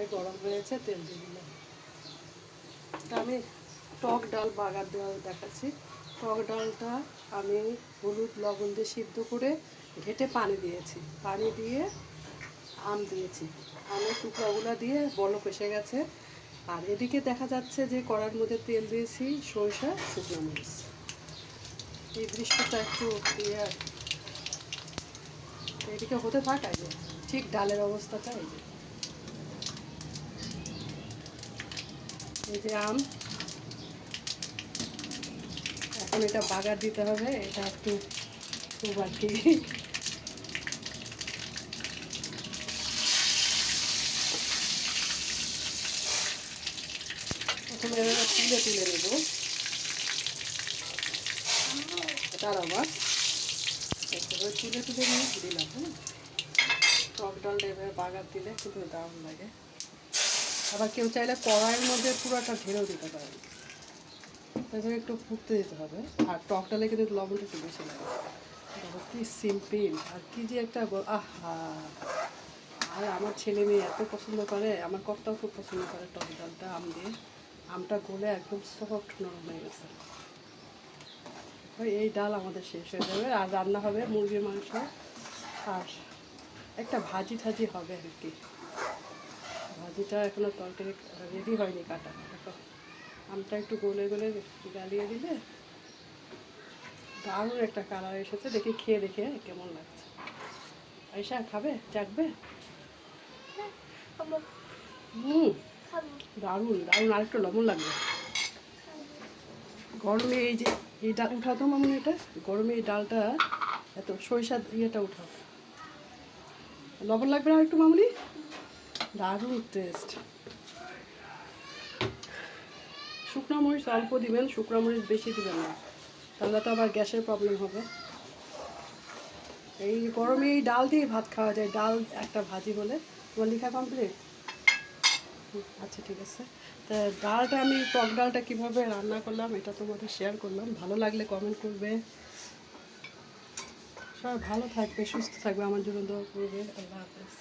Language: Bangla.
কড়াই গরম হয়েছে, তেল দিয়ে দিলাম। তা আমি টক ডাল বাগার দেওয়া দেখাচ্ছি। টক ডালটা আমি হলুদ লবণ দিয়ে সিদ্ধ করে ঘেটে পানি দিয়েছি, পানি দিয়ে আম দিয়েছি, আমের টুকরাগুলো দিয়ে বলক এসে গেছে। আর এদিকে দেখা যাচ্ছে যে কড়ার মধ্যে তেল দিয়েছি, সরিষা শুকনো মরিচ। এই দৃশ্যটা একটু দিয়ে এদিকে হতে থাক। এই যে ঠিক ডালের অবস্থাটা, এই যে আম, এখন এটা বাগার দিতে হবে। এটা একটু খুব আর কি প্রথমে তুলে তুলে নেব। তার আবার একেবারে তুলে তুলে নিয়ে দিলাম। হ্যাঁ, টক ডালটা এভাবে বাগার দিলে কিন্তু দারুণ লাগে। আবার কেউ চাইলে কড়াইয়ের মধ্যে পুরোটা ঢেলেও দিতে পারে, তাদের একটু ফুটতে দিতে হবে। আর টক ডালে কিন্তু লবণটা একটু বেশি লাগে। দেখো কি সিম্পল, আর কি যে একটা আহা! আর আমার ছেলে মেয়ে এত পছন্দ করে, আমার কর্তাও খুব পছন্দ করে টক ডালটা আম দিয়ে। আমটা গলে একদম সফট নরম হয়ে গেছে। ওই এই ডাল আমাদের শেষ হয়ে যাবে, আর রান্না হবে মুরগির মাংস, আর একটা ভাজি ঠাজি হবে আর কি। ভাজিটা এখনও তরকারি রেডি হয়নি, কাটা। দেখো আমটা একটু গলে গলে গালিয়ে দিলে দারুণ একটা কালার এসেছে। দেখি খেয়ে দেখে কেমন লাগছে। আয়শা খাবে, চাকবে? দারুণ দারুণ। আর একটু লবণ লাগবে। গরমে এই যে এই ডাল উঠাও তো মামুনি, এটা গরমে এই ডালটা এত সরিষা ইয়েটা উঠাও। লবণ লাগবে না একটু মামুনি? দারুণ টেস্ট। শুকনো মরিচ অল্প দিবেন, শুকনো মরিচ বেশি দিবেন না, তাহলে তো আবার গ্যাসের প্রবলেম হবে। এই গরমে এই ডাল দিয়ে ভাত খাওয়া যায়। ডাল একটা ভাজি হলে। তোমার লেখা কমপ্লিট? আচ্ছা ঠিক আছে। তা ডালটা আমি টক ডালটা কীভাবে রান্না করলাম এটা তোমাদের শেয়ার করলাম। ভালো লাগলে কমেন্ট করবে। সবাই ভালো থাকবে, সুস্থ থাকবে, আমার জন্য দোয়া করবে। আল্লাহ হাফেজ।